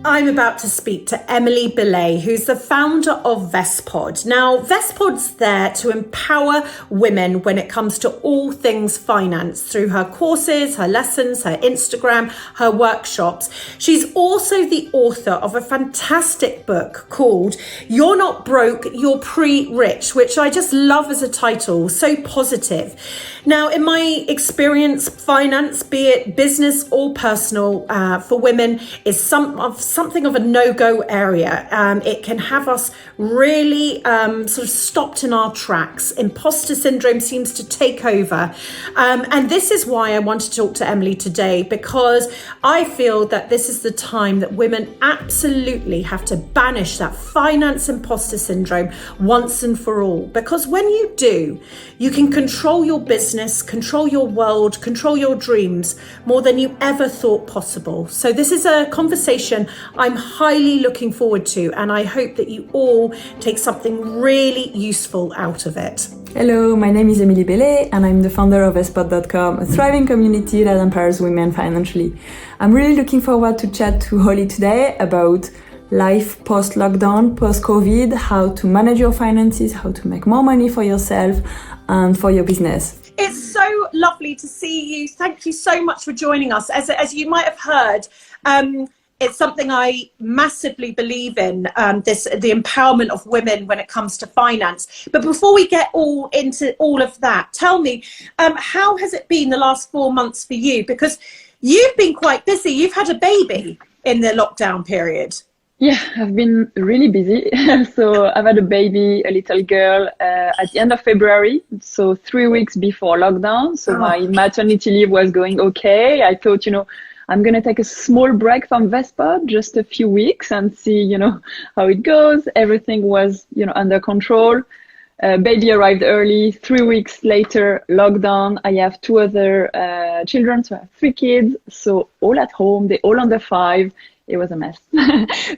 I'm about to speak to Emilie Bellet, who's the founder of Vestpod. Now, Vestpod's there to empower women when it comes to all things finance through her courses, her lessons, her Instagram, her workshops. She's also the author of a fantastic book called You're Not Broke, You're Pre-Rich, which I just love as a title, so positive. Now, in my experience, finance, be it business or personal, for women is something of a no-go area. It can have us really sort of stopped in our tracks. Impostor syndrome seems to take over. And this is why I want to talk to Emilie today, because I feel that this is the time that women absolutely have to banish that finance imposter syndrome once and for all. Because when you do, you can control your business, control your world, control your dreams more than you ever thought possible. So this is a conversation I'm highly looking forward to, and I hope that you all take something really useful out of it. Hello, my name is Emilie Bellet and I'm the founder of Vestpod.com, a thriving community that empowers women financially. I'm really looking forward to chat to Holly today about life post-lockdown, post-COVID, how to manage your finances, how to make more money for yourself and for your business. It's so lovely to see you. Thank you so much for joining us. As you might have heard, it's something I massively believe in, the empowerment of women when it comes to finance. But before we get into all of that, tell me, how has it been the last 4 months for you? Because you've been quite busy. You've had a baby in the lockdown period. Yeah, I've been really busy. So I've had a baby, a little girl, at the end of February. So 3 weeks before lockdown. So my maternity leave was going okay. I thought, I'm going to take a small break from Vestpod, just a few weeks, and see, how it goes. Everything was, under control. Baby arrived early. 3 weeks later, lockdown. I have 2 other children, so I have 3 kids. So all at home, they all under 5. It was a mess.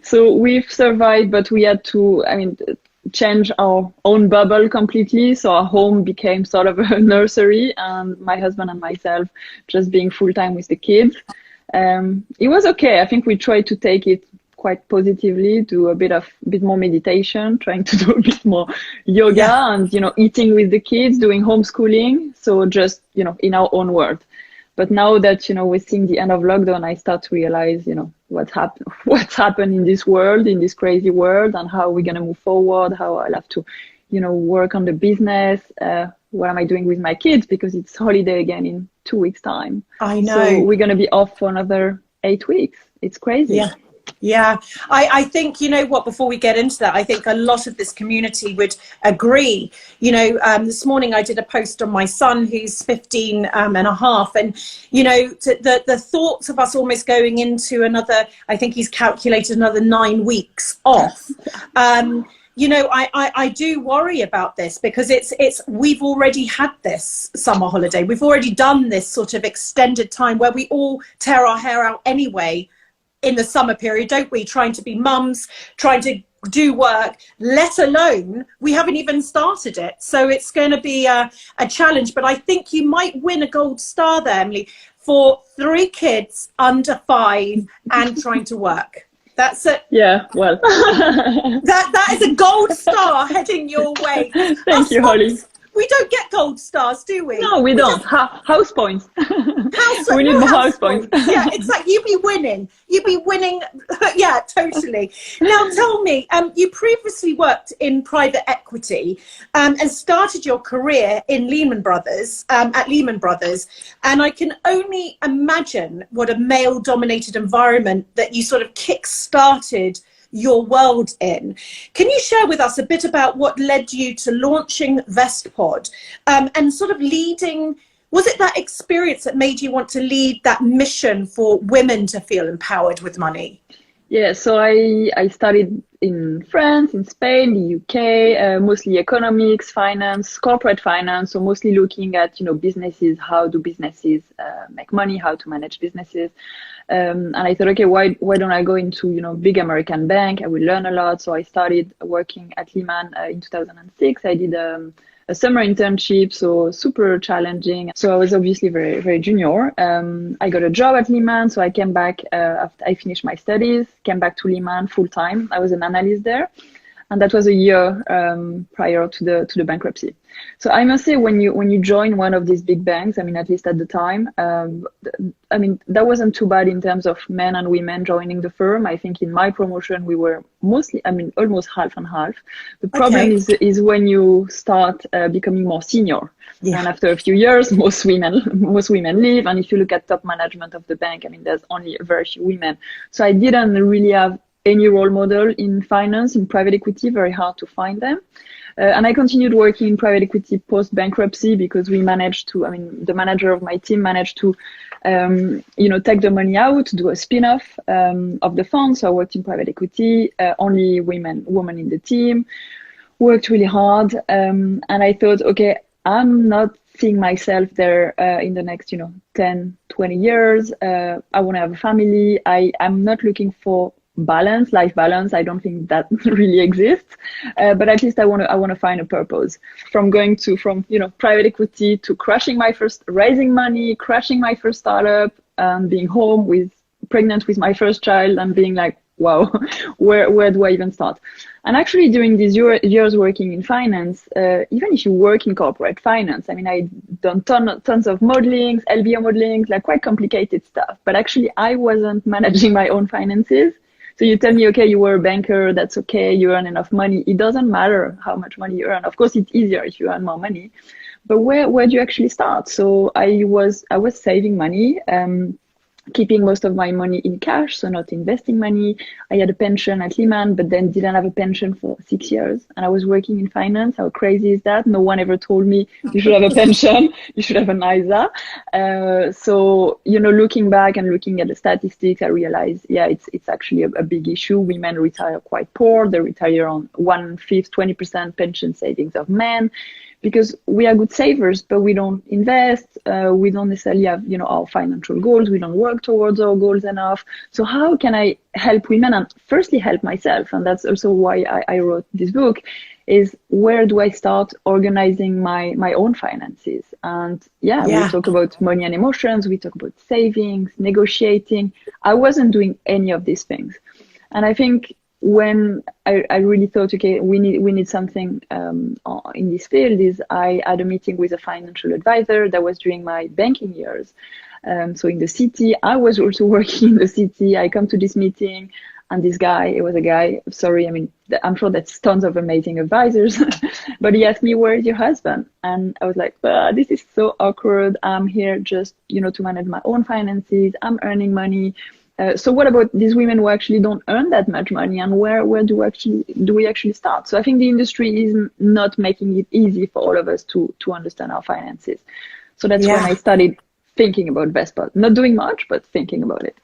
So we've survived, but we had to, change our own bubble completely. So our home became sort of a nursery, and my husband and myself just being full-time with the kids. It was okay. I think we tried to take it quite positively, do a bit more meditation, trying to do a bit more yoga and, eating with the kids, doing homeschooling. So just, in our own world. But now that, we're seeing the end of lockdown, I start to realize, what's happened in this world, in this crazy world, and how we're going to move forward, how I'll have to, work on the business, what am I doing with my kids, because it's holiday again in 2 weeks' time. I know. So we're going to be off for another 8 weeks. It's crazy. Yeah. I think, before we get into that, I think a lot of this community would agree. This morning I did a post on my son, who's 15 and a half. And, the thoughts of us almost going into another, I think he's calculated another 9 weeks off. I do worry about this, because we've already had this summer holiday. We've already done this sort of extended time where we all tear our hair out anyway in the summer period, don't we? Trying to be mums, trying to do work, let alone we haven't even started it. So it's going to be a challenge. But I think you might win a gold star there, Emilie, for 3 kids under 5 and trying to work. That's it. Yeah, well. that is a gold star heading your way. Thank you, Holly. We don't get gold stars, do we? No, we don't. House points. We need more house points. Yeah, it's like you'd be winning. Yeah, totally. Now tell me, you previously worked in private equity and started your career in Lehman Brothers, at Lehman Brothers. And I can only imagine what a male-dominated environment that you sort of kick-started your world in. Can you share with us a bit about what led you to launching Vestpod and sort of leading? Was it that experience that made you want to lead that mission for women to feel empowered with money? Yeah, so I studied in France, in Spain, the UK, mostly economics, finance, corporate finance. So mostly looking at, businesses, how do businesses make money, how to manage businesses. And I thought, okay, why don't I go into, big American bank? I will learn a lot. So I started working at Lehman in 2006. I did a a summer internship, so super challenging. So I was obviously very, very junior. I got a job at Lehman, so I came back after I finished my studies, came back to Lehman full time. I was an analyst there. And that was a year prior to the bankruptcy. So I must say, when you join one of these big banks, I mean, at least at the time, I mean, that wasn't too bad in terms of men and women joining the firm. I think in my promotion, we were mostly, I mean, almost half and half. The problem is when you start becoming more senior. Yeah. And after a few years, most women leave. And if you look at top management of the bank, I mean, there's only very few women. So I didn't really have any role model in finance, in private equity, very hard to find them. And I continued working in private equity post bankruptcy because we managed to, I mean, the manager of my team managed to, take the money out, do a spin-off of the fund. So I worked in private equity, only women in the team, worked really hard. And I thought, okay, I'm not seeing myself there in the next, 10, 20 years. I want to have a family. I'm not looking for life balance. I don't think that really exists, but at least I want to find a purpose. From private equity to raising money, crashing my first startup, and being pregnant with my first child, and being like, wow, where do I even start? And actually, during these years working in finance, even if you work in corporate finance, I mean, I've done tons of modelings, LBO modelings, like quite complicated stuff. But actually, I wasn't managing my own finances. So you tell me, okay, you were a banker, that's okay, you earn enough money. It doesn't matter how much money you earn. Of course, it's easier if you earn more money. But where do you actually start? So I was saving money, keeping most of my money in cash, so not investing money. I had a pension at Lehman, but then didn't have a pension for 6 years. And I was working in finance. How crazy is that? No one ever told me you should have a pension, you should have an ISA. So, looking back and looking at the statistics, I realized, yeah, it's actually a big issue. Women retire quite poor. They retire on 1/5, 20% pension savings of men. Because we are good savers, but we don't invest. We don't necessarily have, our financial goals. We don't work towards our goals enough. So how can I help women and firstly help myself? And that's also why I wrote this book, is where do I start organizing my own finances? And we talk about money and emotions. We talk about savings, negotiating. I wasn't doing any of these things. And I think when I really thought, okay, we need something in this field, is I had a meeting with a financial advisor that was during my banking years. So in the city, I was also working in the city. I come to this meeting, and this guy, it was a guy, sorry, I mean, I'm sure that's tons of amazing advisors, but he asked me, where is your husband? And I was like, this is so awkward. I'm here just, to manage my own finances. I'm earning money. So what about these women who actually don't earn that much money, and where do we actually start? So I think the industry is not making it easy for all of us to understand our finances. So that's when I started thinking about Vestpod. Not doing much, but thinking about it.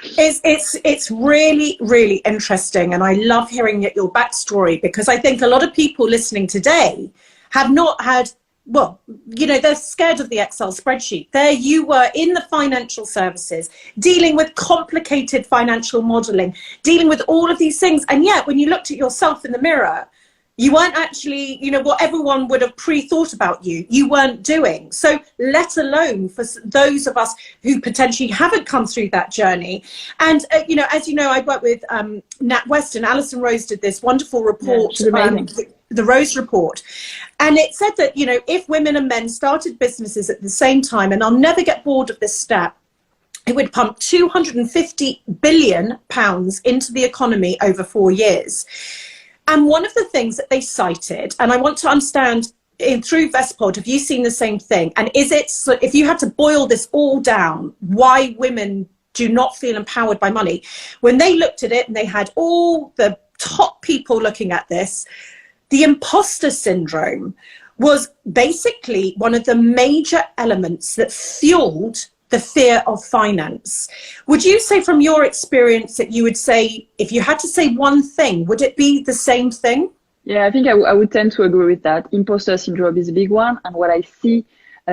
It's really, really interesting. And I love hearing your backstory, because I think a lot of people listening today have not had, they're scared of the Excel spreadsheet. There you were in the financial services, dealing with complicated financial modeling, dealing with all of these things. And yet, when you looked at yourself in the mirror, you weren't actually, what everyone would have pre-thought about you weren't doing. So let alone for those of us who potentially haven't come through that journey. And, as you know, I work with Nat West, and Alison Rose did this wonderful report, the Rose Report. And it said that, if women and men started businesses at the same time, and I'll never get bored of this stat, it would pump £250 billion into the economy over 4 years. And one of the things that they cited, and I want to understand through Vestpod, have you seen the same thing? And if you had to boil this all down, why women do not feel empowered by money? When they looked at it, and they had all the top people looking at this, the impostor syndrome was basically one of the major elements that fueled the fear of finance. Would you say from your experience that you would say, if you had to say one thing, would it be the same thing? Yeah, I think I would tend to agree with that. Impostor syndrome is a big one. And what I see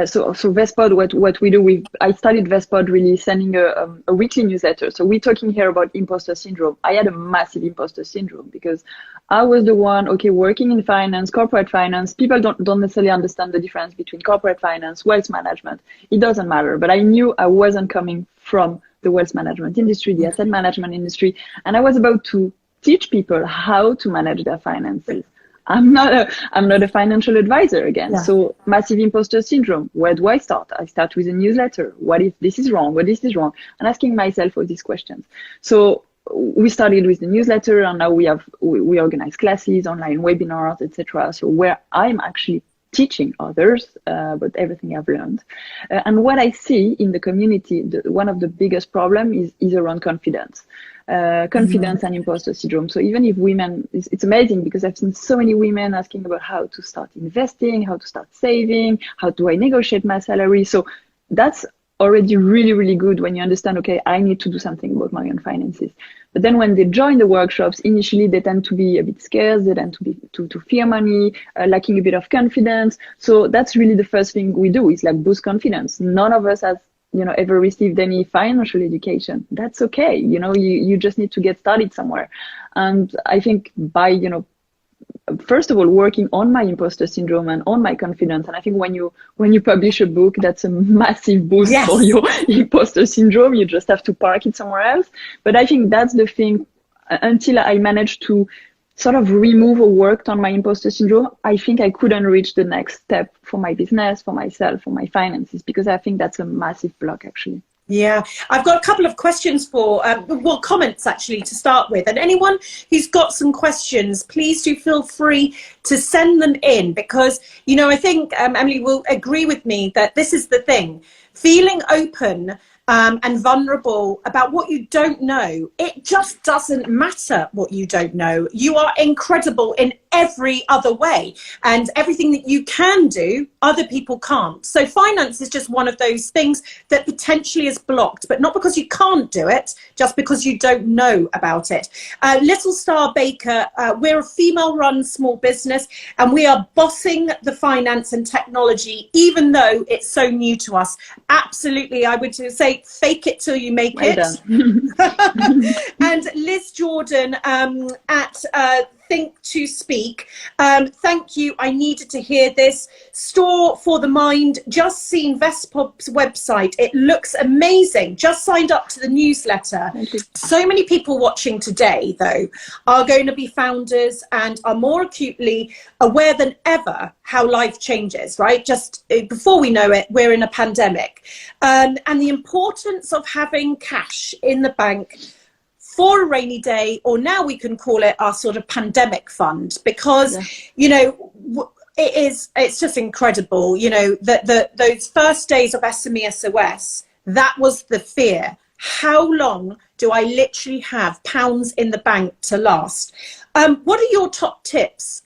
So Vestpod, what we do, I started Vestpod really sending a weekly newsletter. So we're talking here about imposter syndrome. I had a massive imposter syndrome because I was the one, working in finance, corporate finance. People don't necessarily understand the difference between corporate finance, wealth management. It doesn't matter. But I knew I wasn't coming from the wealth management industry, the asset management industry, and I was about to teach people how to manage their finances. I'm not a financial advisor again. Yeah. So massive imposter syndrome. Where do I start? I start with a newsletter. What if this is wrong? What if this is wrong? And asking myself all these questions. So we started with the newsletter, and now we organize classes, online webinars, etc. So where I'm actually teaching others about everything I've learned. And what I see in the community, one of the biggest problems is around confidence. Confidence and imposter syndrome. So even if women, it's amazing because I've seen so many women asking about how to start investing, how to start saving, how do I negotiate my salary. So that's already really, really good when you understand, okay, I need to do something about my own finances. But then when they join the workshops, initially they tend to be a bit scared, they tend to fear money, lacking a bit of confidence. So that's really the first thing we do is like boost confidence. None of us has ever received any financial education. That's okay. You just need to get started somewhere. And I think by, first of all, working on my imposter syndrome and on my confidence. And I think when you publish a book, that's a massive boost for your imposter syndrome. You just have to park it somewhere else. But I think that's the thing. Until I managed to sort of remove or worked on my imposter syndrome, I think I couldn't reach the next step for my business, for myself, for my finances, because I think that's a massive block actually. Yeah, I've got a couple of questions for, comments actually to start with. And anyone who's got some questions, please do feel free to send them in because, I think Emilie will agree with me that this is the thing. Feeling open and vulnerable about what you don't know. It just doesn't matter what you don't know. You are incredible in every other way, and everything that you can do, other people can't. So finance is just one of those things that potentially is blocked, but not because you can't do it, just because you don't know about it. Little Star Baker, we're a female-run small business, and we are bossing the finance and technology, even though it's so new to us. Absolutely, I would say fake it till you make it. And Liz Jordan at Think to Speak. Thank you. I needed to hear this. Store for the Mind. Just seen Vestpod's website. It looks amazing. Just signed up to the newsletter. So many people watching today, though, are going to be founders and are more acutely aware than ever how life changes, right? Just before we know it, we're in a pandemic. And the importance of having cash in the bank for a rainy day, or now we can call it our sort of pandemic fund, because, it's just incredible, that those first days of SME SOS, that was the fear. How long do I literally have pounds in the bank to last? What are your top tips,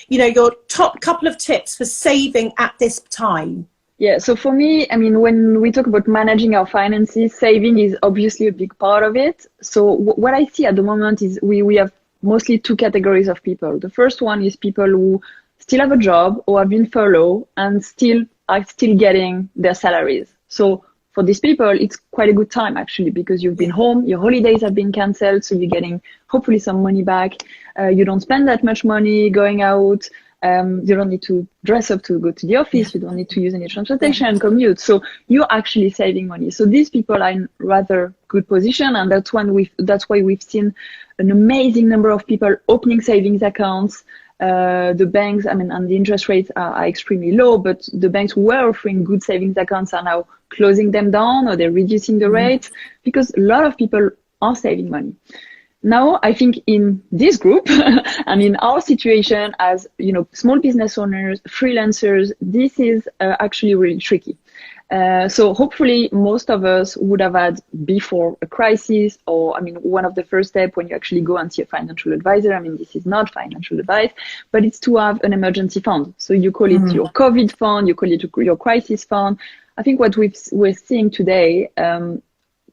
your top couple of tips for saving at this time? Yeah, so for me, when we talk about managing our finances, saving is obviously a big part of it. So what I see at the moment is we have mostly two categories of people. The first one is people who still have a job or have been furloughed and are still getting their salaries. So for these people, it's quite a good time actually, because you've been home, your holidays have been cancelled, so you're getting hopefully some money back. You don't spend that much money going out. You don't need to dress up to go to the office. You don't need to use any transportation and commute. So you're actually saving money. So these people are in rather good position. And that's why we've seen an amazing number of people opening savings accounts. The banks, and the interest rates are extremely low, but the banks who were offering good savings accounts are now closing them down, or they're reducing the rates, because a lot of people are saving money. Now, I think in this group and in our situation as, small business owners, freelancers, this is actually really tricky. So hopefully most of us would have had before a crisis, or, one of the first steps when you actually go and see a financial advisor, this is not financial advice, but it's to have an emergency fund. So you call it your COVID fund, you call it your crisis fund. I think what we're seeing today,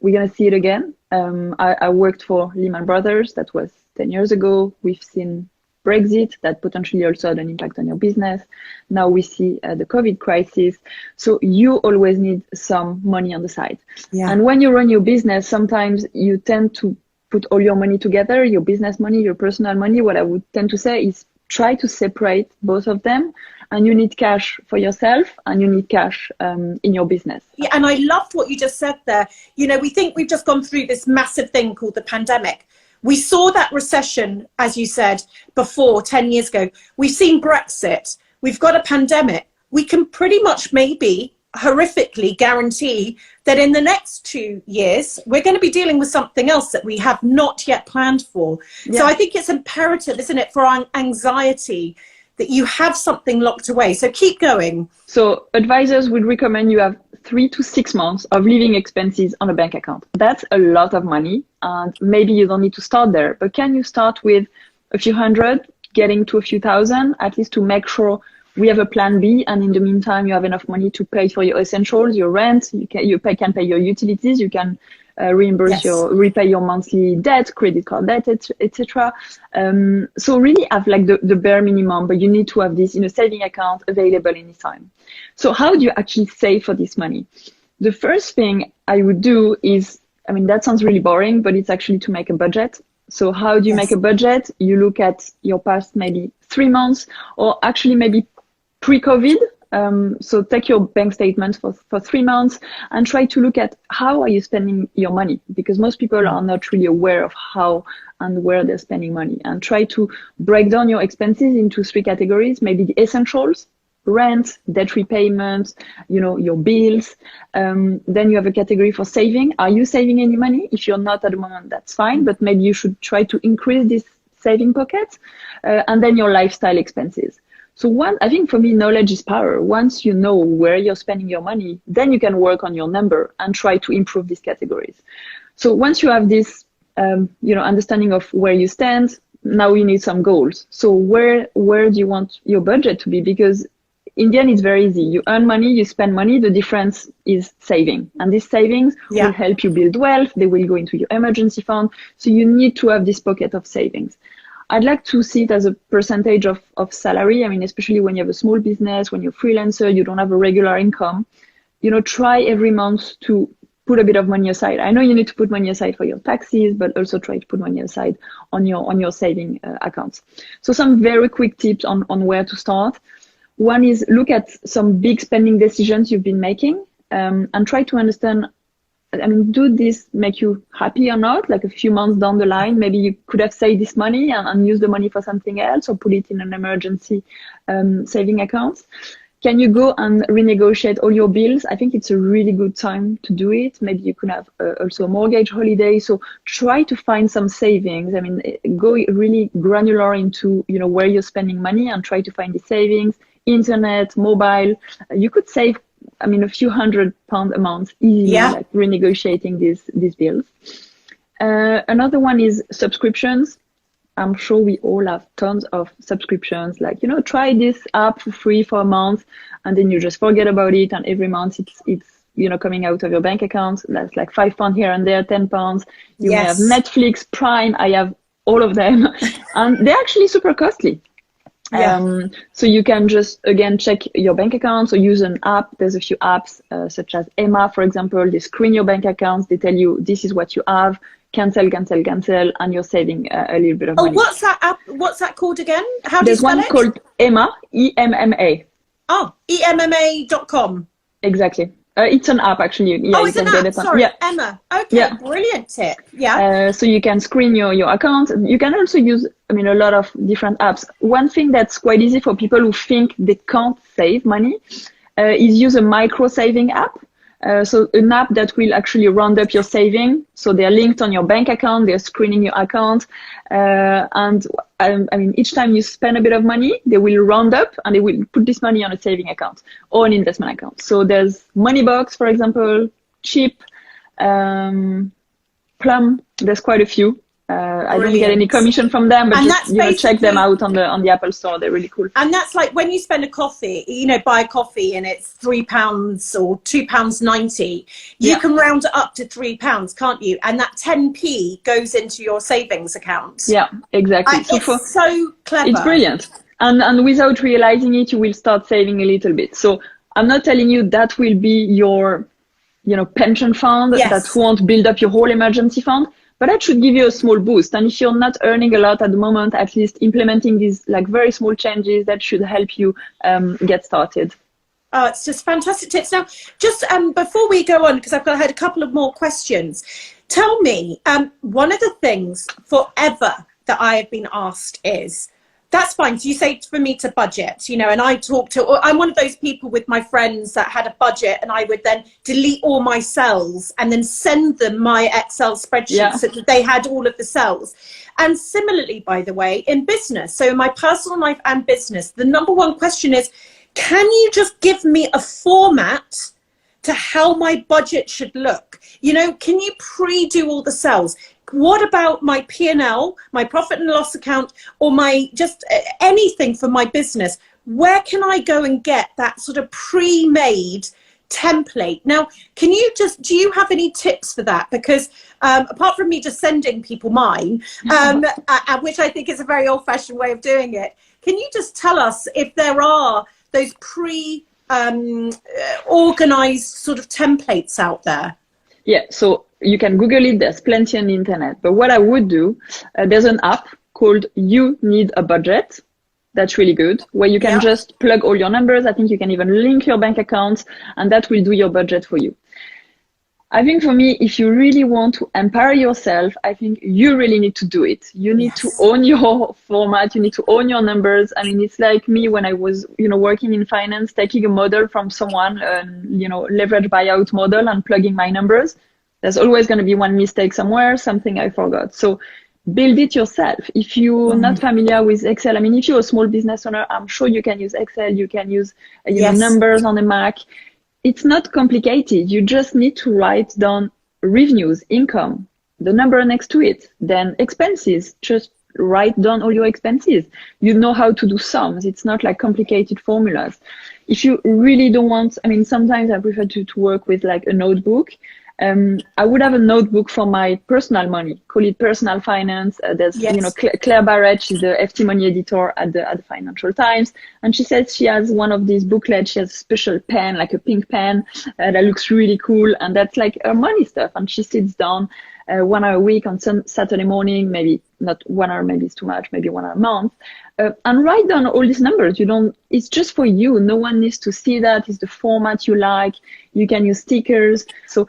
we're going to see it again. I worked for Lehman Brothers. That was 10 years ago. We've seen Brexit that potentially also had an impact on your business. Now we see the COVID crisis. So you always need some money on the side. Yeah. And when you run your business, sometimes you tend to put all your money together, your business money, your personal money. What I would tend to say is try to separate both of them. And you need cash for yourself and you need cash in your business. Yeah, and I loved what you just said there. You know, we think we've just gone through this massive thing called the pandemic. We saw that recession, as you said, before 10 years ago. We've seen Brexit. We've got a pandemic. We can pretty much maybe horrifically guarantee that in the next 2 years, we're going to be dealing with something else that we have not yet planned for. Yeah. So I think it's imperative, isn't it, for our anxiety, that you have something locked away. So keep going. So advisors would recommend you have 3 to 6 months of living expenses on a bank account. That's a lot of money. And maybe you don't need to start there, but can you start with a few hundred, getting to a few thousand, at least to make sure we have a plan B. And in the meantime, you have enough money to pay for your essentials, your rent, you can pay your utilities, you can reimburse repay your monthly debt, credit card debt, etc. So really have like the bare minimum, but you need to have this in a saving account available anytime. So how do you actually save for this money? The first thing I would do is, I mean, that sounds really boring, but it's actually to make a budget. So how do you make a budget? You look at your past maybe 3 months, or actually maybe pre-COVID. So take your bank statement for 3 months and try to look at how are you spending your money, because most people are not really aware of how and where they're spending money, and try to break down your expenses into 3 categories, maybe the essentials, rent, debt repayment, your bills. Then you have a category for saving. Are you saving any money? If you're not at the moment, that's fine, but maybe you should try to increase this saving pocket. And then your lifestyle expenses. So I think for me, knowledge is power. Once you know where you're spending your money, then you can work on your number and try to improve these categories. So once you have this, understanding of where you stand, now you need some goals. So where do you want your budget to be? Because in the end, it's very easy. You earn money, you spend money. The difference is saving. And these savings will help you build wealth. They will go into your emergency fund. So you need to have this pocket of savings. I'd like to see it as a percentage of salary. I mean, especially when you have a small business, when you're a freelancer, you don't have a regular income, try every month to put a bit of money aside. I know you need to put money aside for your taxes, but also try to put money aside on your saving accounts. So some very quick tips on where to start. One is look at some big spending decisions you've been making, and try to understand, do this make you happy or not? Like a few months down the line, maybe you could have saved this money and use the money for something else, or put it in an emergency saving account. Can you go and renegotiate all your bills? I think it's a really good time to do it. Maybe you could have also a mortgage holiday. So try to find some savings. I mean, go really granular into, where you're spending money, and try to find the savings. Internet, mobile, you could save, a few £100 amounts easily, like renegotiating these bills. Another one is subscriptions. I'm sure we all have tons of subscriptions, like, try this app for free for a month, and then you just forget about it. And every month it's coming out of your bank account. That's like £5 here and there, £10. You may have Netflix, Prime. I have all of them and they're actually super costly. So you can just, again, check your bank account or use an app. There's a few apps such as Emma, for example. They screen your bank accounts. They tell you this is what you have. Cancel, and you're saving a little bit of money. What's that app? What's that called again? How do There's you spell one it? called Emma, EMMA. Oh, EMMA.com. Exactly. It's an app, actually. Yeah, it's an app. Sorry, Emma. Okay, brilliant tip. Yeah. So you can screen your account. You can also use, a lot of different apps. One thing that's quite easy for people who think they can't save money is use a micro saving app. So an app that will actually round up your saving. So they're linked on your bank account. They're screening your account. Each time you spend a bit of money, they will round up and they will put this money on a saving account or an investment account. So there's Moneybox, for example, Chip, Plum. There's quite a few. I don't get any commission from them, but and just check them out on the Apple Store. They're really cool. And that's like when you spend a coffee, buy a coffee and it's £3 or £2.90. You can round it up to £3, can't you? And that 10p goes into your savings account. Yeah, exactly. It's so clever. It's brilliant. And without realizing it, you will start saving a little bit. So I'm not telling you that will be your, pension fund that won't build up your whole emergency fund, but that should give you a small boost. And if you're not earning a lot at the moment, at least implementing these like very small changes, that should help you get started. Oh, it's just fantastic tips. Now, just before we go on, because I had a couple of more questions, tell me, one of the things forever that I have been asked is, that's fine. So you say for me to budget, and I'm one of those people with my friends that had a budget, and I would then delete all my cells and then send them my Excel spreadsheet so that they had all of the cells. And similarly, by the way, in business, so in my personal life and business, the number one question is, can you just give me a format to how my budget should look? Can you pre-do all the cells? What about my P&L, my profit and loss account, or my just anything for my business? Where can I go and get that sort of pre-made template? Now, do you have any tips for that? Because apart from me just sending people mine, which I think is a very old-fashioned way of doing it, can you just tell us if there are those organized sort of templates out there? Yeah, so you can Google it. There's plenty on the internet. But what I would do, there's an app called You Need a Budget. That's really good, where you can just plug all your numbers. I think you can even link your bank accounts, and that will do your budget for you. I think for me, if you really want to empower yourself, I think you really need to do it. You need to own your format. You need to own your numbers. I mean, it's like me when I was, working in finance, taking a model from someone, leverage buyout model and plugging my numbers. There's always going to be one mistake somewhere, something I forgot. So build it yourself. If you're not familiar with Excel, I mean, if you're a small business owner, I'm sure you can use Excel. You can use numbers on a Mac. It's not complicated. You just need to write down revenues, income, the number next to it, then expenses. Just write down all your expenses. You know how to do sums. It's not like complicated formulas. If you really don't want, I mean, sometimes I prefer to work with like a notebook. I would have a notebook for my personal money, call it personal finance. There's, Claire Barrett, she's the FT Money editor at the Financial Times. And she says she has one of these booklets. She has a special pen, like a pink pen, that looks really cool. And that's like her money stuff. And she sits down 1 hour a week on Saturday morning, maybe not 1 hour, maybe it's too much, maybe 1 hour a month. And write down all these numbers. It's just for you. No one needs to see that. It's the format you like. You can use stickers. So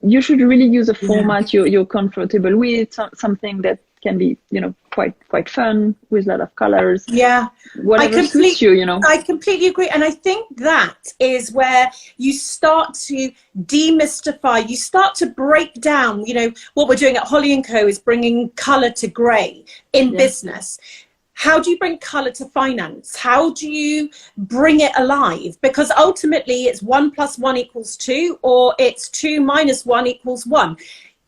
you should really use a format you're comfortable with, something that can be, quite fun with a lot of colors. Yeah. Whatever suits you, I completely agree. And I think that is where you start to demystify, you start to break down, what we're doing at Holly & Co. is bringing color to gray in business. How do you bring color to finance? How do you bring it alive? Because ultimately it's 1 + 1 = 2, or it's 2 - 1 = 1.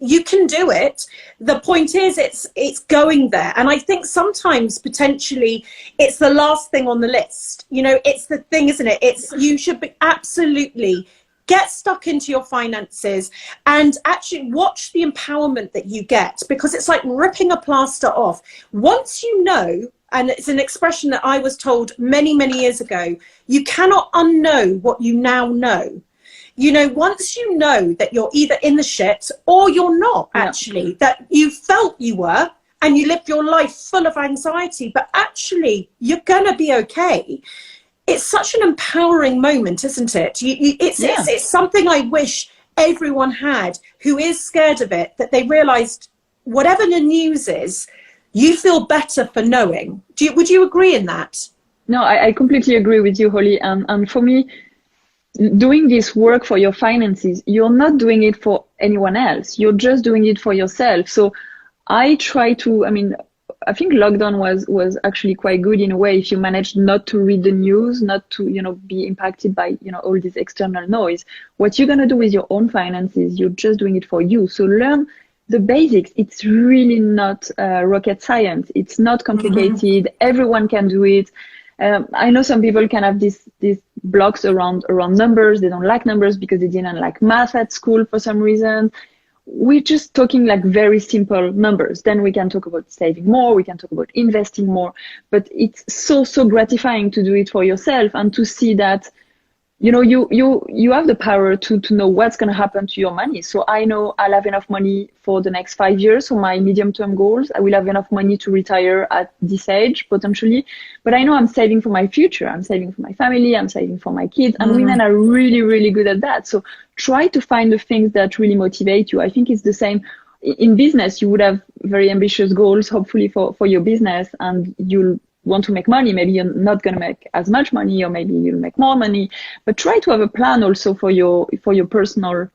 You can do it. The point is it's going there. And I think sometimes potentially it's the last thing on the list. It's the thing, isn't it? You should be absolutely get stuck into your finances and actually watch the empowerment that you get, because it's like ripping a plaster off. Once you know, and it's an expression that I was told many, many years ago, you cannot unknow what you now know. Once you know that you're either in the shit or you're not, actually, that you felt you were, and you lived your life full of anxiety, but actually you're going to be okay. It's such an empowering moment, isn't it? It's something I wish everyone had who is scared of it, that they realized whatever the news is, you feel better for knowing. Would you agree in that? No, I completely agree with you, Holly. And for me, doing this work for your finances, you're not doing it for anyone else. You're just doing it for yourself. So I try to, I think lockdown was actually quite good in a way, if you managed not to read the news, not to, be impacted by, all this external noise. What you're going to do with your own finances, you're just doing it for you. So learn the basics. It's really not rocket science. It's not complicated. Everyone can do it. I know some people can have these blocks around numbers. They don't like numbers because they didn't like math at school for some reason. We're just talking like very simple numbers. Then we can talk about saving more. We can talk about investing more. But it's so gratifying to do it for yourself and to see that, you know, you have the power to know what's going to happen to your money. So I know I'll have enough money for the next 5 years for my medium-term goals. I will have enough money to retire at this age, potentially. But I know I'm saving for my future. I'm saving for my family. I'm saving for my kids. And women are really, really good at that. So try to find the things that really motivate you. I think it's the same. In business, you would have very ambitious goals, hopefully for your business, and you'll want to make money. Maybe you're not going to make as much money, or maybe you'll make more money, but try to have a plan also for your personal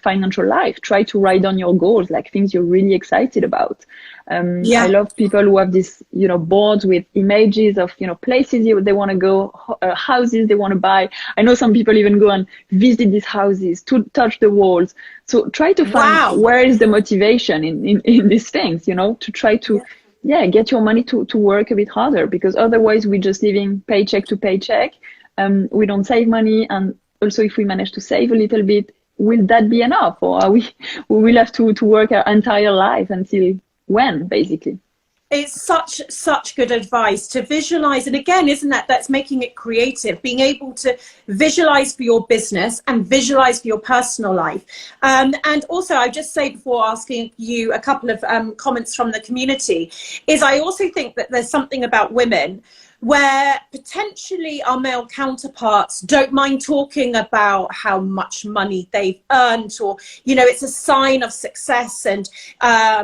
financial life. Try to write down your goals, like things you're really excited about. I love people who have this, you know, boards with images of, you know, places they want to go, houses they want to buy. I know some people even go and visit these houses to touch the walls. So try to find where is the motivation in these things, you know, to try to get your money to work a bit harder, because otherwise we're just living paycheck to paycheck. We don't save money. And also if we manage to save a little bit, will that be enough? Or are we will have to work our entire life until when, basically? It's such good advice to visualize. And again, isn't that's making it creative, being able to visualize for your business and visualize for your personal life. And also, I just say before asking you a couple of comments from the community, is I also think that there's something about women where potentially our male counterparts don't mind talking about how much money they've earned, or, you know, it's a sign of success, and,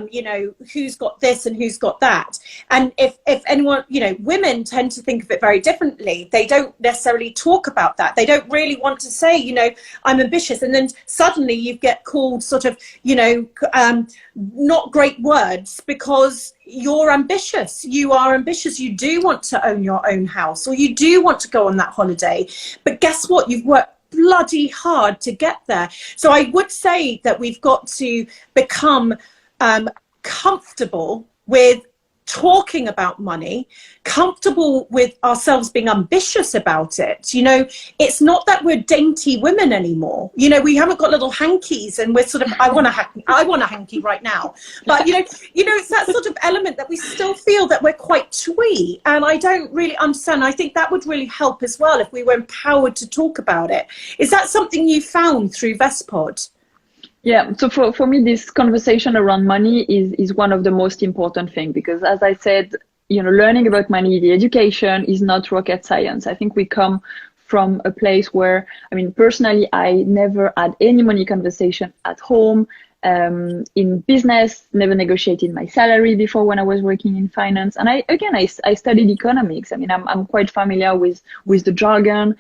you know, who's got this and who's got that. And if anyone, you know, women tend to think of it very differently. They don't necessarily talk about that. They don't really want to say, you know, I'm ambitious. And then suddenly you get called sort of, you know, not great words because you're ambitious. You are ambitious. You do want to own your own house, or you do want to go on that holiday. But guess what? You've worked bloody hard to get there. So I would say that we've got to become comfortable with talking about money, comfortable with ourselves being ambitious about it. You know, it's not that we're dainty women anymore. You know, we haven't got little hankies and we're sort of, I want a hanky right now. But you know, it's that sort of element that we still feel that we're quite twee. And I don't really understand. I think that would really help as well if we were empowered to talk about it. Is that something you found through Vestpod? Yeah, so for me, this conversation around money is one of the most important things, because as I said, you know, learning about money, the education is not rocket science. I think we come from a place where, I mean, personally, I never had any money conversation at home. In business, never negotiated my salary before when I was working in finance. And I studied economics. I mean, I'm quite familiar with the jargon.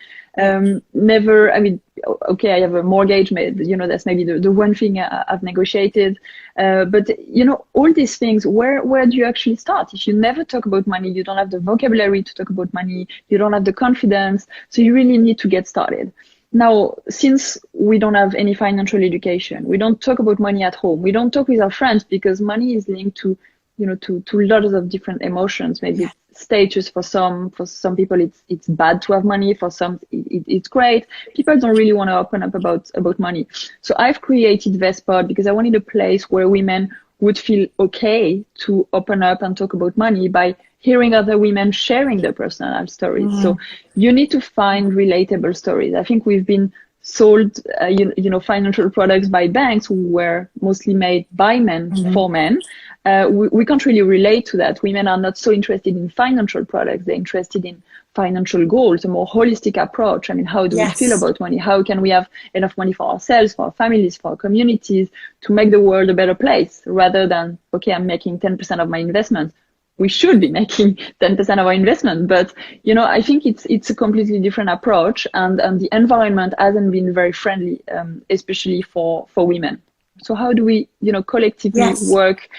Never, I mean, okay, I have a mortgage, you know, that's maybe the one thing I've negotiated. But, you know, all these things, where do you actually start? If you never talk about money, you don't have the vocabulary to talk about money, you don't have the confidence. So you really need to get started. Now, since we don't have any financial education, we don't talk about money at home, we don't talk with our friends, because money is linked to, you know, to lots of different emotions. Maybe status for some people, it's bad to have money. For some, it's great. People don't really want to open up about money. So I've created Vestpod because I wanted a place where women would feel okay to open up and talk about money by hearing other women sharing their personal stories. So you need to find relatable stories. I think we've been sold, you know, financial products by banks who were mostly made by men for men. We can't really relate to that. Women are not so interested in financial products. They're interested in financial goals, a more holistic approach. I mean, how do we feel about money? How can we have enough money for ourselves, for our families, for our communities, to make the world a better place, rather than, okay, I'm making 10% of my investment. We should be making 10% of our investment. But, you know, I think it's a completely different approach, and the environment hasn't been very friendly, especially for women. So how do we, you know, collectively work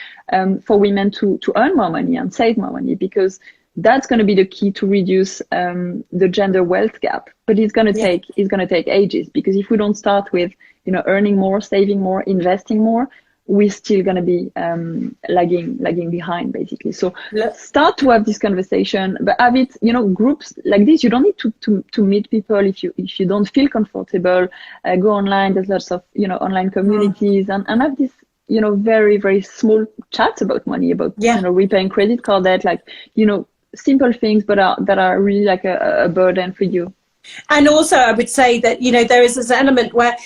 for women to earn more money and save more money? Because that's going to be the key to reduce the gender wealth gap. But it's going to take ages, because if we don't start with, you know, earning more, saving more, investing more, we're still going to be lagging behind, basically. So start to have this conversation, but have it, groups like this. You don't need to meet people if you don't feel comfortable. Go online. There's lots of online communities, and have this very, very small chats about money, about repaying credit card debt, like simple things, but that are really like a burden for you. And also, I would say that, there is this element where,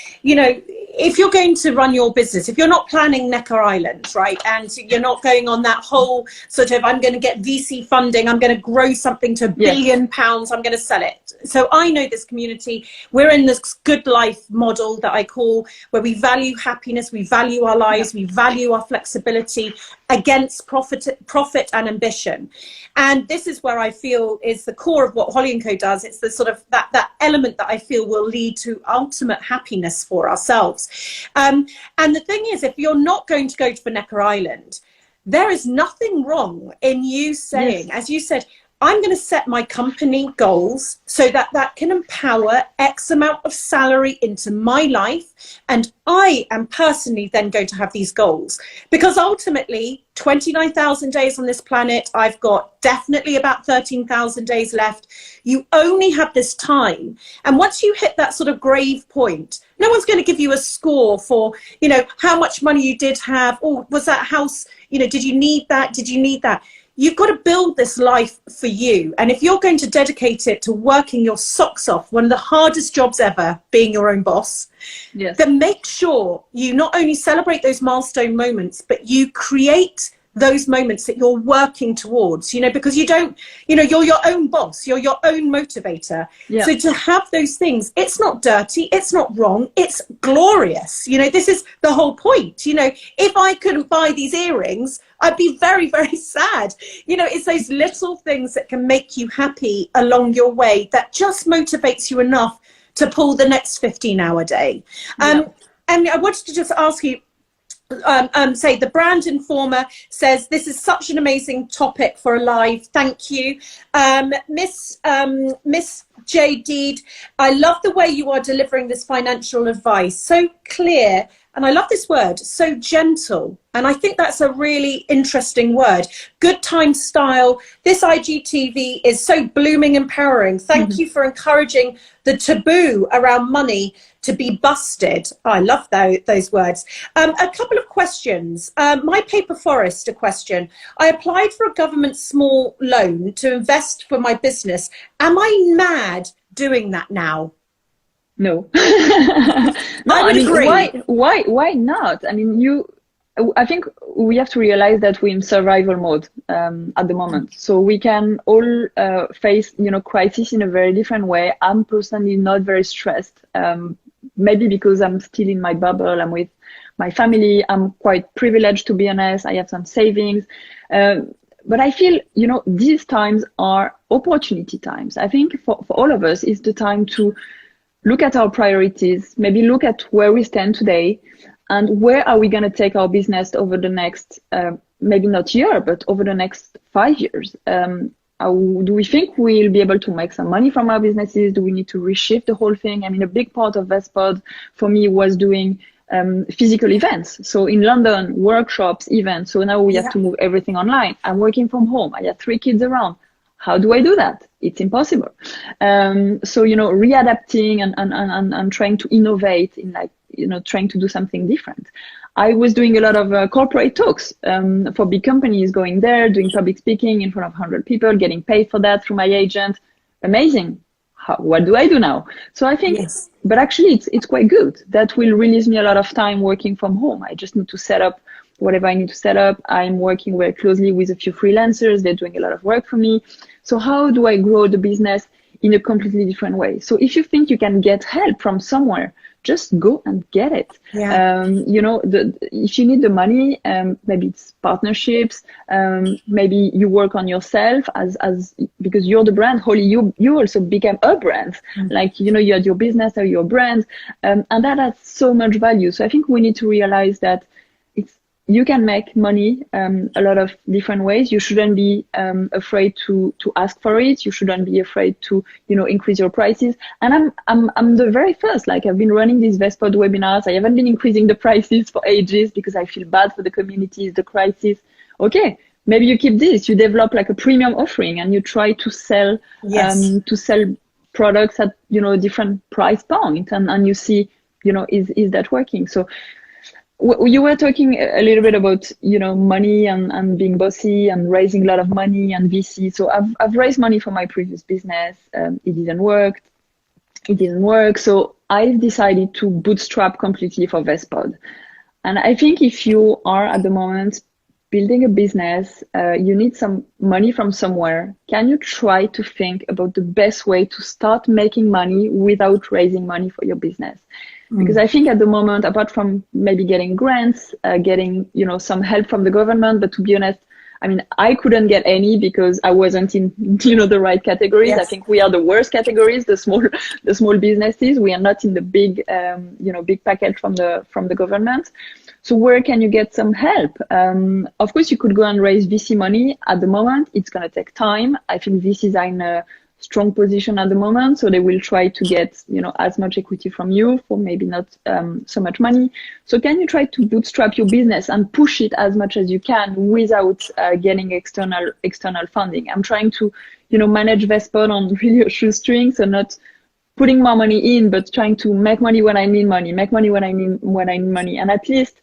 if you're going to run your business, if you're not planning Necker Island, right, and you're not going on that whole sort of, I'm going to get VC funding, I'm going to grow something to £1 billion, I'm going to sell it. So I know this community, we're in this good life model that I call, where we value happiness, we value our lives, we value our flexibility against profit and ambition. And this is where I feel is the core of what Holly & Co does. It's the sort of that element that I feel will lead to ultimate happiness for ourselves. And the thing is, if you're not going to go for Necker Island, there is nothing wrong in you saying, as you said, I'm going to set my company goals so that can empower X amount of salary into my life. And I am personally then going to have these goals, because ultimately 29,000 days on this planet, I've got definitely about 13,000 days left. You only have this time. And once you hit that sort of grave point, no one's going to give you a score for, how much money you did have. Or was that house, did you need that? Did you need that? You've got to build this life for you. And if you're going to dedicate it to working your socks off, one of the hardest jobs ever, being your own boss, then make sure you not only celebrate those milestone moments, but you create those moments that you're working towards, because you don't, you're your own boss, you're your own motivator. So to have those things, it's not dirty, it's not wrong, it's glorious. This is the whole point. If I couldn't buy these earrings, I'd be very, very sad. It's those little things that can make you happy along your way that just motivates you enough to pull the next 15-hour day. And I wanted to just ask you, say the brand informer says this is such an amazing topic for a live. Thank you, Miss J. Deed. I love the way you are delivering this financial advice, so clear, and I love this word, so gentle. And I think that's a really interesting word. Good time style. This IGTV is so blooming empowering. Thank you for encouraging the taboo around money to be busted. Oh, I love those words. A couple of questions. My paper forest, a question. I applied for a government small loan to invest for my business. Am I mad doing that now? No. No, I mean, agree. Why not? I mean, I think we have to realize that we're in survival mode at the moment. So we can all face, crisis in a very different way. I'm personally not very stressed. Maybe because I'm still in my bubble. I'm with my family. I'm quite privileged, to be honest. I have some savings. But I feel, these times are opportunity times. I think for all of us, it's the time to look at our priorities, maybe look at where we stand today, and where are we going to take our business over the next, maybe not year, but over the next 5 years? Do we think we'll be able to make some money from our businesses? Do we need to reshift the whole thing? I mean, a big part of Vestpod for me was doing physical events. So in London, workshops, events. So now we have to move everything online. I'm working from home. I have 3 kids around. How do I do that? It's impossible. So, readapting and trying to innovate in trying to do something different. I was doing a lot of corporate talks for big companies, going there, doing public speaking in front of 100 people, getting paid for that through my agent. Amazing. What do I do now? So I think, but actually it's quite good. That will release me a lot of time working from home. I just need to set up whatever I need to set up. I'm working very closely with a few freelancers. They're doing a lot of work for me. So how do I grow the business in a completely different way? So if you think you can get help from somewhere, just go and get it. If you need the money, maybe it's partnerships, maybe you work on yourself as because you're the brand. Holly, you also became a brand. Like, you had your business or your brand, and that has so much value. So I think we need to realize that you can make money a lot of different ways. You shouldn't be afraid to ask for it. You shouldn't be afraid to, you know, increase your prices. And I'm the very first. Like, I've been running these Vestpod webinars. I haven't been increasing the prices for ages because I feel bad for the communities, the crisis. Okay, maybe you keep this. You develop like a premium offering and you try to sell products at, you know, different price point, and you see, you know, is that working? So you were talking a little bit about, you know, money and being bossy and raising a lot of money and VC. So I've raised money for my previous business. It didn't work. So I've decided to bootstrap completely for Vestpod. And I think if you are at the moment building a business, you need some money from somewhere. Can you try to think about the best way to start making money without raising money for your business? Because I think at the moment, apart from maybe getting grants, getting, you know, some help from the government, but to be honest, I mean, I couldn't get any because I wasn't in, you know, the right categories. Yes. I think we are the worst categories, the small businesses. We are not in the big, you know, big package from the government. So where can you get some help? Of course, you could go and raise VC money. At the moment, it's going to take time. I think VCs are in a strong position at the moment, so they will try to get, you know, as much equity from you for maybe not so much money. So can you try to bootstrap your business and push it as much as you can without getting external funding? I'm trying to, you know, manage Vestpod on really a shoestring, so not putting more money in, but trying to make money when I need money, make money when I need money. And at least,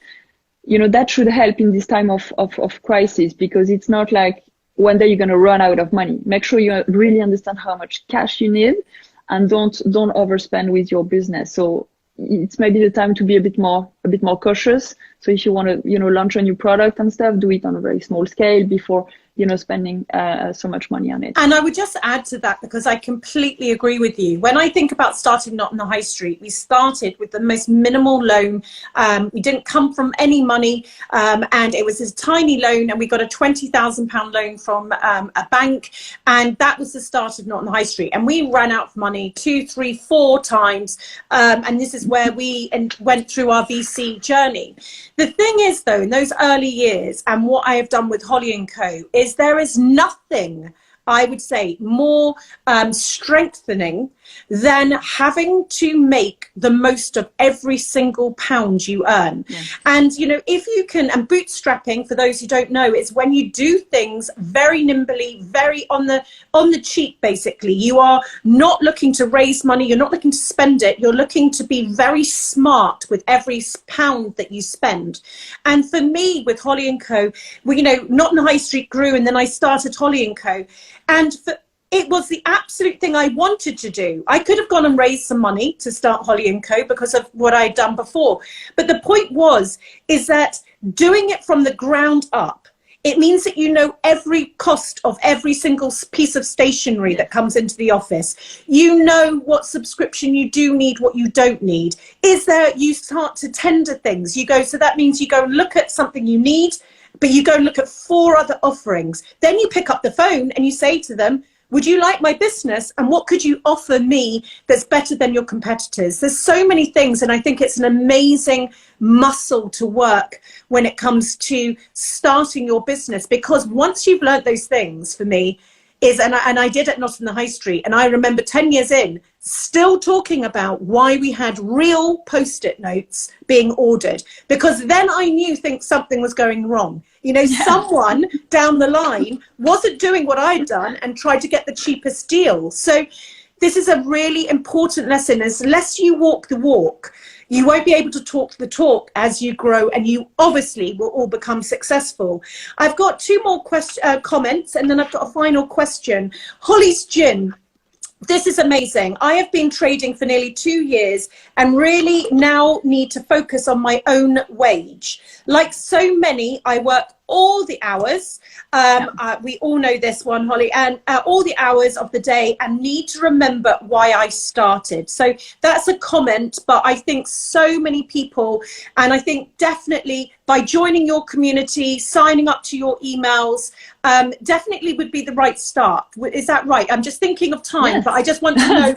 you know, that should help in this time of crisis, because it's not like one day you're going to run out of money. Make sure you really understand how much cash you need, and don't overspend with your business. So it's maybe the time to be a bit more cautious. So if you want to, you know, launch a new product and stuff, do it on a very small scale before, you know, spending so much money on it. And I would just add to that, because I completely agree with you. When I think about starting Not on the High Street, we started with the most minimal loan. We didn't come from any money, and it was this tiny loan, and we got a £20,000 loan from a bank, and that was the start of Not on the High Street. And we ran out of money 2, 3, 4 times, and this is where we went through our VC journey. The thing is, though, in those early years, and what I have done with Holly & Co, is there is nothing, I would say, more strengthening than having to make the most of every single pound you earn. Yeah. And, you know, if you can, and bootstrapping, for those who don't know, is when you do things very nimbly, very on the cheap, basically. You are not looking to raise money, you're not looking to spend it, you're looking to be very smart with every pound that you spend. And for me, with Holly & Co, well, you know, Not on the High Street grew, and then I started Holly & Co. And it was the absolute thing I wanted to do. I could have gone and raised some money to start Holly & Co because of what I'd done before. But the point is that doing it from the ground up, it means that you know every cost of every single piece of stationery that comes into the office. You know what subscription you do need, what you don't need. You start to tender things. So that means you go and look at something you need, but you go and look at 4 other offerings. Then you pick up the phone and you say to them, would you like my business? And what could you offer me that's better than your competitors? There's so many things. And I think it's an amazing muscle to work when it comes to starting your business, because once you've learned those things, for me, and I did it Not on the High Street. And I remember 10 years in, still talking about why we had real Post-it notes being ordered, because then I knew something was going wrong. You know, someone down the line wasn't doing what I'd done and tried to get the cheapest deal. So this is a really important lesson. Unless you walk the walk, you won't be able to talk the talk as you grow, and you obviously will all become successful. I've got 2 more comments, and then I've got a final question. Holly's Gin. This is amazing. I have been trading for nearly 2 years and really now need to focus on my own wage. Like so many, I work all the hours. We all know this one, Holly, and all the hours of the day, and need to remember why I started. So that's a comment, but I think so many people, and I think definitely by joining your community, signing up to your emails, definitely would be the right start. Is that right? I'm just thinking of time, but I just want to know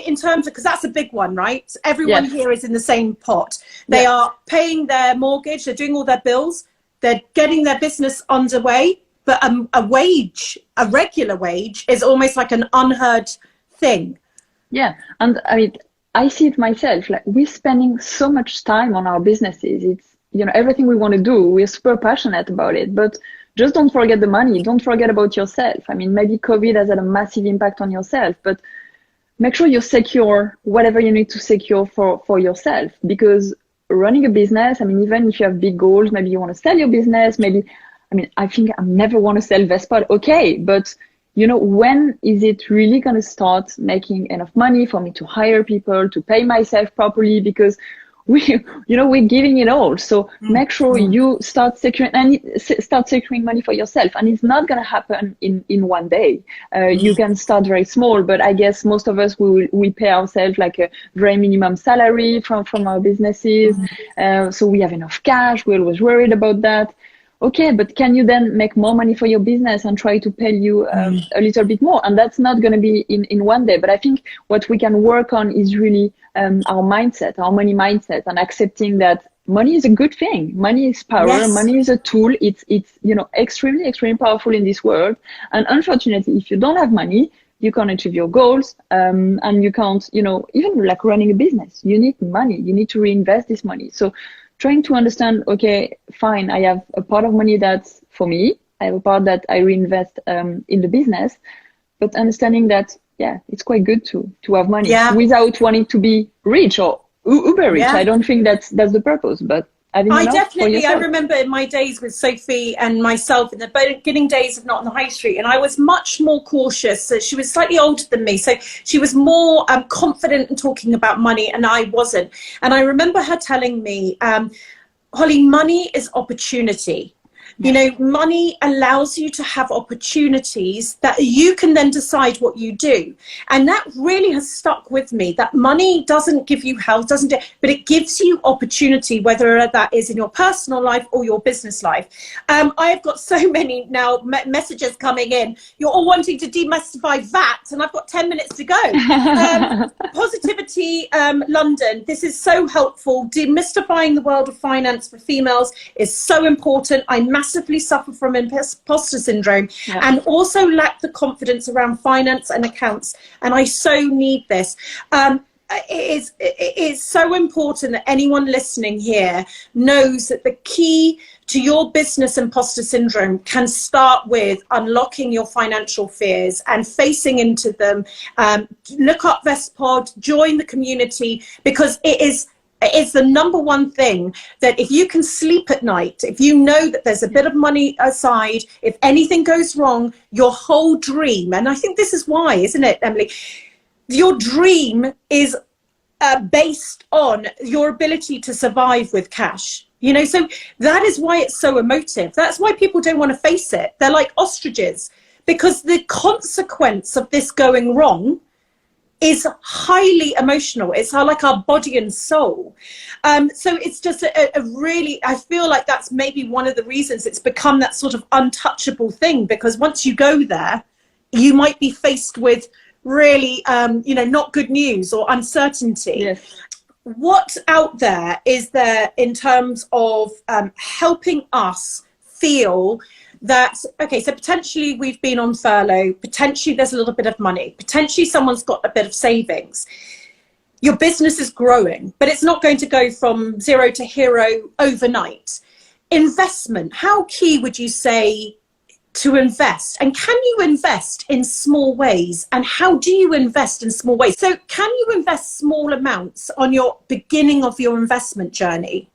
in terms of, because that's a big one, right? Everyone Yes. here is in the same pot. They are paying their mortgage, they're doing all their bills, they're getting their business underway, but a regular wage is almost like an unheard thing. Yeah, and I mean, I see it myself. Like, we're spending so much time on our businesses. It's, you know, everything we want to do, we're super passionate about it, but just don't forget the money. Don't forget about yourself. I mean, maybe COVID has had a massive impact on yourself, but make sure you secure whatever you need to secure for yourself, because running a business, I mean, even if you have big goals, maybe you want to sell your business, maybe, I mean, I think I never want to sell Vestpod. Okay, but you know, when is it really going to start making enough money for me to hire people, to pay myself properly? Because we're giving it all. So make sure you start securing money for yourself. And it's not going to happen in one day. You can start very small, but I guess most of us, we pay ourselves like a very minimum salary from our businesses. So we have enough cash. We're always worried about that. Okay, but can you then make more money for your business and try to pay you a little bit more? And that's not going to be in one day. But I think what we can work on is really our mindset, our money mindset, and accepting that money is a good thing. Money is power. Yes. Money is a tool. It's you know, extremely powerful in this world. And unfortunately, if you don't have money, you can't achieve your goals, and you can't, you know, even like running a business, you need money. You need to reinvest this money. So trying to understand, okay, fine, I have a part of money that's for me. I have a part that I reinvest in the business, but understanding that, yeah, it's quite good to have money without wanting to be rich or uber rich. I don't think that's the purpose, but I remember in my days with Sophie and myself in the beginning days of Not on the High Street, and I was much more cautious. She was slightly older than me, so she was more confident in talking about money, and I wasn't. And I remember her telling me, Holly, money is opportunity. You know, money allows you to have opportunities that you can then decide what you do. And that really has stuck with me, that money doesn't give you health, but it gives you opportunity, whether that is in your personal life or your business life. I've got so many now messages coming in. You're all wanting to demystify VAT, and I've got 10 minutes to go. Positivity London, this is so helpful. Demystifying the world of finance for females is so important. I massively suffer from imposter syndrome and also lack the confidence around finance and accounts, and I so need this. It is so important that anyone listening here knows that the key to your business imposter syndrome can start with unlocking your financial fears and facing into them. Look up Vestpod, join the community, because it's the number one thing that if you can sleep at night, if you know that there's a bit of money aside, if anything goes wrong, your whole dream, and I think this is why, isn't it, Emilie? Your dream is based on your ability to survive with cash. You know, so that is why it's so emotive. That's why people don't want to face it. They're like ostriches, because the consequence of this going wrong is highly emotional. It's like our body and soul. So it's just a really, I feel like that's maybe one of the reasons it's become that sort of untouchable thing, because once you go there, you might be faced with really, you know, not good news or uncertainty. Yes. What out there is there in terms of helping us feel that, okay, so potentially we've been on furlough, potentially there's a little bit of money, potentially someone's got a bit of savings, your business is growing, but it's not going to go from zero to hero overnight. Investment, how key would you say to invest? And can you invest in small ways? And how do you invest in small ways? So can you invest small amounts on your beginning of your investment journey?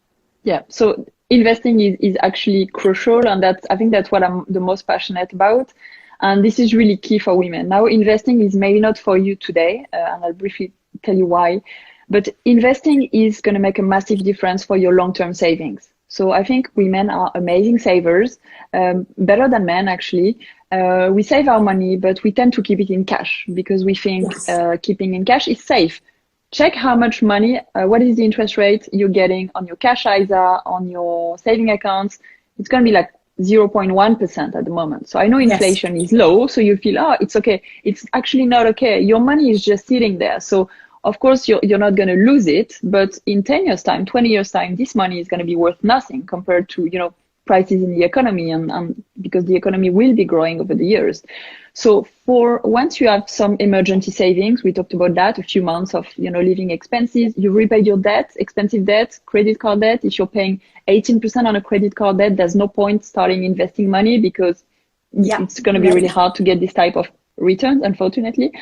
Yeah, so investing is actually crucial, and I think that's what I'm the most passionate about. And this is really key for women. Now, investing is maybe not for you today, and I'll briefly tell you why, but investing is going to make a massive difference for your long-term savings. So I think women are amazing savers, better than men actually. We save our money, but we tend to keep it in cash because we think keeping in cash is safe. Check how much money, what is the interest rate you're getting on your cash ISA, on your saving accounts. It's going to be like 0.1% at the moment. So I know inflation is low, so you feel, oh, it's okay. It's actually not okay. Your money is just sitting there. So of course, you're not going to lose it, but in 10 years time, 20 years time, this money is going to be worth nothing compared to, prices in the economy, and because the economy will be growing over the years. So for once you have some emergency savings, we talked about that, a few months of, living expenses, you repaid your debt, expensive debt, credit card debt. If you're paying 18% on a credit card debt, there's no point starting investing money because it's going to be really hard to get this type of returns, unfortunately.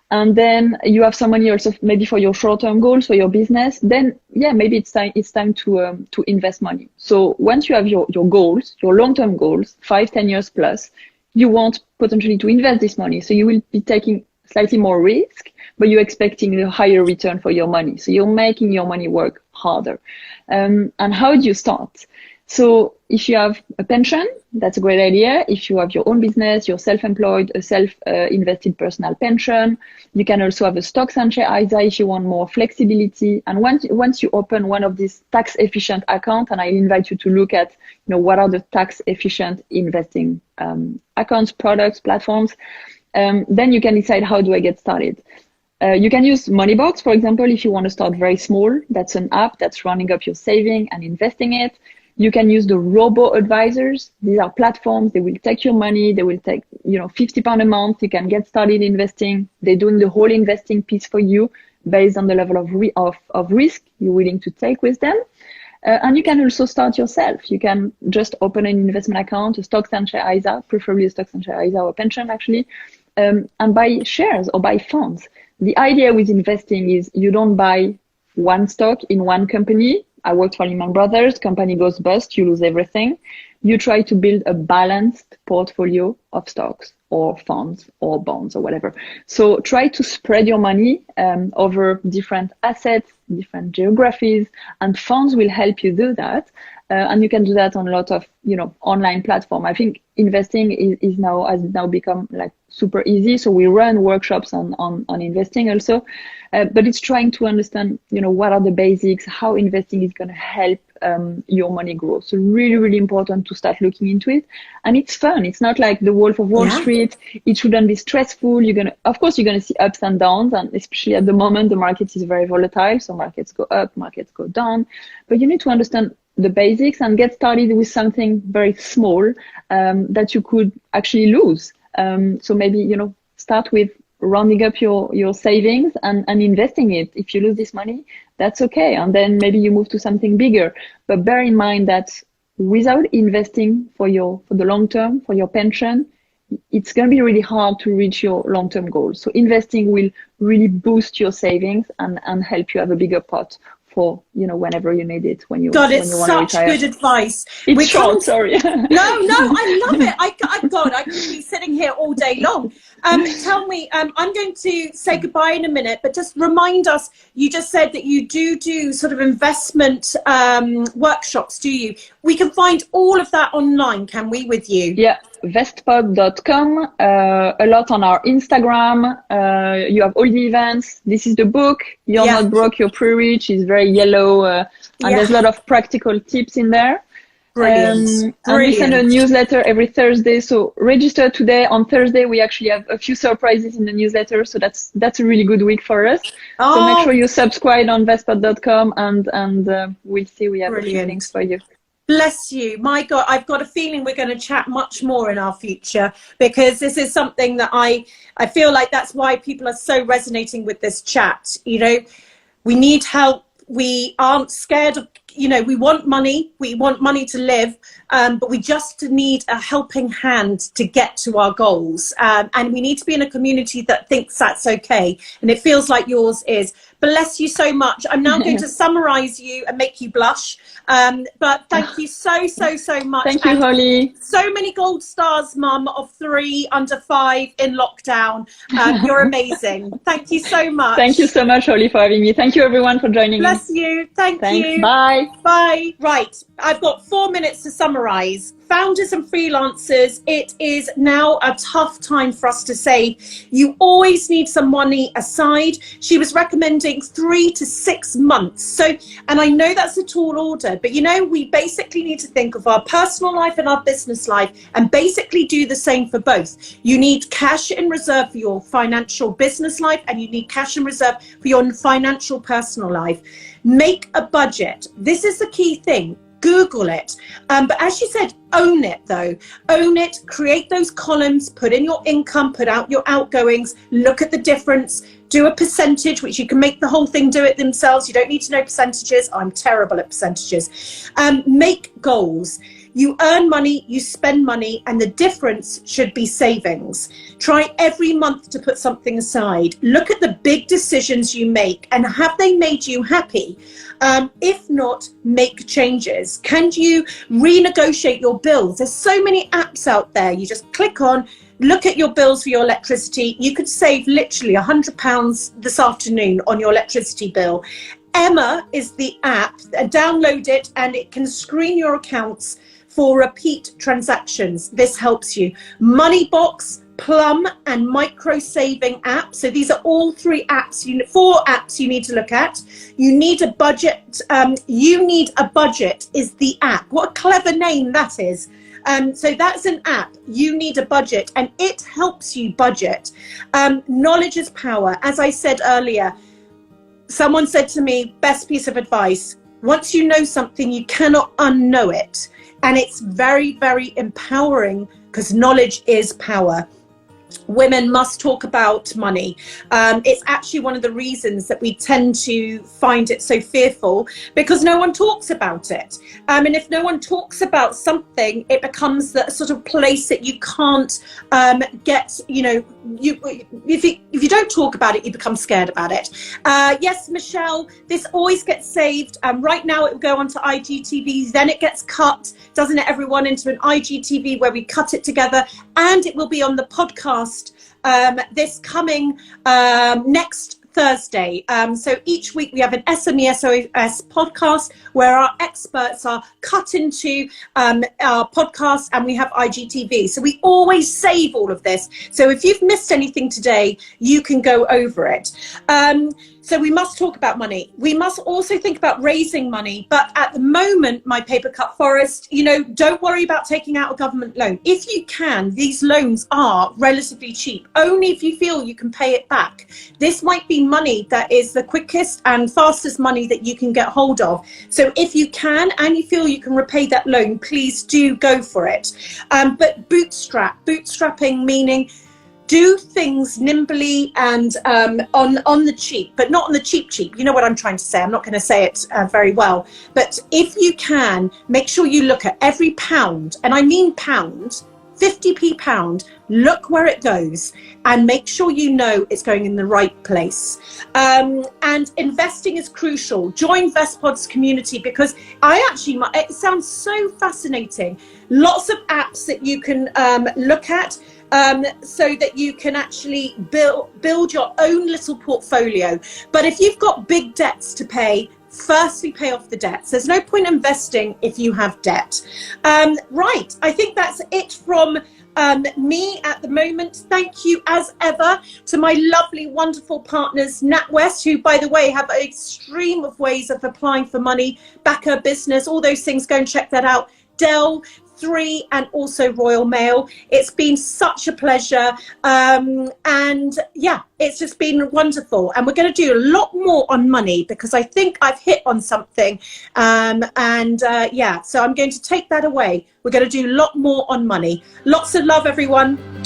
And then you have some money also maybe for your short-term goals, for your business. Then, maybe it's time to invest money. So once you have your goals, your long-term goals, 5-10 years plus, you want potentially to invest this money. So you will be taking slightly more risk, but you're expecting a higher return for your money. So you're making your money work harder. And how do you start? So if you have a pension, that's a great idea. If you have your own business, you're self-employed, a self-invested personal pension. You can also have a stocks and share ISA if you want more flexibility. And once you open one of these tax-efficient accounts, and I invite you to look at, what are the tax-efficient investing accounts, products, platforms, then you can decide, how do I get started? You can use Moneybox, for example, if you want to start very small. That's an app that's running up your saving and investing it. You can use the robo-advisors. These are platforms. They will take your money. They will take, £50 a month. You can get started investing. They're doing the whole investing piece for you based on the level of risk you're willing to take with them. And you can also start yourself. You can just open an investment account, a stocks and share ISA, preferably a stocks and share ISA or pension actually, and buy shares or buy funds. The idea with investing is you don't buy one stock in one company. I worked for Lehman Brothers, company goes bust, you lose everything. You try to build a balanced portfolio of stocks or funds or bonds or whatever. So try to spread your money over different assets, different geographies, and funds will help you do that. And you can do that on a lot of, online platform. I think investing has now become like super easy. So we run workshops on investing also, but it's trying to understand, what are the basics, how investing is going to help your money grow. So really, really important to start looking into it. And it's fun. It's not like the Wolf of Wall Street. It shouldn't be stressful. Of course, you're going to see ups and downs. And especially at the moment, the market is very volatile. So markets go up, markets go down. But you need to understand the basics and get started with something very small that you could actually lose. So maybe, start with rounding up your savings and investing it. If you lose this money, that's okay. And then maybe you move to something bigger. But bear in mind that without investing for the long term, for your pension, it's going to be really hard to reach your long-term goals. So investing will really boost your savings and help you have a bigger pot for, whenever you need it, when you want to retire. God, it's such good advice. It's short, sorry. No, I love it. I could be sitting here all day long. Tell me, I'm going to say goodbye in a minute, but just remind us, you just said that you do sort of investment workshops, do you? We can find all of that online, can we, with you? Yeah. Vestpod.com, a lot on our Instagram. You have all the events. This is the book. You're Not Broke, You're Pre-Rich. It's very yellow, and there's a lot of practical tips in there. Brilliant. And we send a newsletter every Thursday. So register today. On Thursday, we actually have a few surprises in the newsletter. So that's a really good week for us. So make sure you subscribe on Vestpod.com and we'll see we have a few things for you. Bless you. My God, I've got a feeling we're going to chat much more in our future, because this is something that I feel like that's why people are so resonating with this chat. We need help. We aren't scared of, we want money to live, but we just need a helping hand to get to our goals. And we need to be in a community that thinks that's okay. And it feels like yours is. Bless you so much. I'm now going to summarize you and make you blush. But thank you so much. Thank you, Holly. So many gold stars, Mum, of 3 under 5 in lockdown. You're amazing. Thank you so much. Thank you so much, Holly, for having me. Thank you, everyone, for joining Bless you. Thanks. Bye. Bye. Bye. Right. I've got 4 minutes to summarize. Founders and freelancers, it is now a tough time for us to save. You always need some money aside. She was recommending 3 to 6 months. So, and I know that's a tall order, but you know, we basically need to think of our personal life and our business life and basically do the same for both. You need cash in reserve for your financial business life and you need cash in reserve for your financial personal life. Make a budget. This is the key thing. Google it. But as you said, own it though. Own it, create those columns, put in your income, put out your outgoings, look at the difference, do a percentage, which you can make the whole thing do it themselves. You don't need to know percentages. I'm terrible at percentages. Make goals. You earn money, you spend money, and the difference should be savings. Try every month to put something aside. Look at the big decisions you make and have they made you happy? If not, make changes. Can you renegotiate your bills? There's so many apps out there. You just click on, look at your bills for your electricity. You could save literally £100 this afternoon on your electricity bill. Emma is the app. Download it and it can screen your accounts for repeat transactions. This helps you. Moneybox, Plum, and Micro Saving app. So these are all 4 apps you need to look at. You need a budget. You need a budget is the app. What a clever name that is. So that's an app. You need a budget and it helps you budget. Knowledge is power. As I said earlier, someone said to me, best piece of advice, once you know something, you cannot unknow it. And it's very, very empowering because knowledge is power. Women must talk about money. It's actually one of the reasons that we tend to find it so fearful because no one talks about it. And if no one talks about something, it becomes the sort of place that you can't get, you know, if you don't talk about it, you become scared about it. Yes, Michelle, this always gets saved. Right now it will go onto IGTV, then it gets cut, doesn't it, everyone, into an IGTV where we cut it together, and it will be on the podcast this coming next Thursday. So each week we have an SME SOS podcast where our experts are cut into our podcast and we have IGTV. So we always save all of this. So if you've missed anything today, you can go over it. So we must talk about money. We must also think about raising money. But at the moment, my paper cut forest, you know, don't worry about taking out a government loan. If you can, these loans are relatively cheap, only if you feel you can pay it back. This might be money that is the quickest and fastest money that you can get hold of. So if you can and you feel you can repay that loan, please do go for it. But bootstrapping meaning do things nimbly and on the cheap, but not on the cheap. You know what I'm trying to say. I'm not going to say it very well. But if you can, make sure you look at every pound, and I mean pound, 50p pound, look where it goes and make sure you know it's going in the right place. And investing is crucial. Join Vestpod's community because it sounds so fascinating. Lots of apps that you can look at. So that you can actually build your own little portfolio. But if you've got big debts to pay, firstly pay off the debts. There's no point investing if you have debt. Right, I think that's it from me at the moment. Thank you as ever to my lovely, wonderful partners, NatWest, who, by the way, have a stream of ways of applying for money, back her business, all those things. Go and check that out. Dell, 3, and also Royal Mail. It's been such a pleasure. And yeah, it's just been wonderful. And we're going to do a lot more on money because I think I've hit on something. Yeah, so I'm going to take that away. We're going to do a lot more on money. Lots of love, everyone.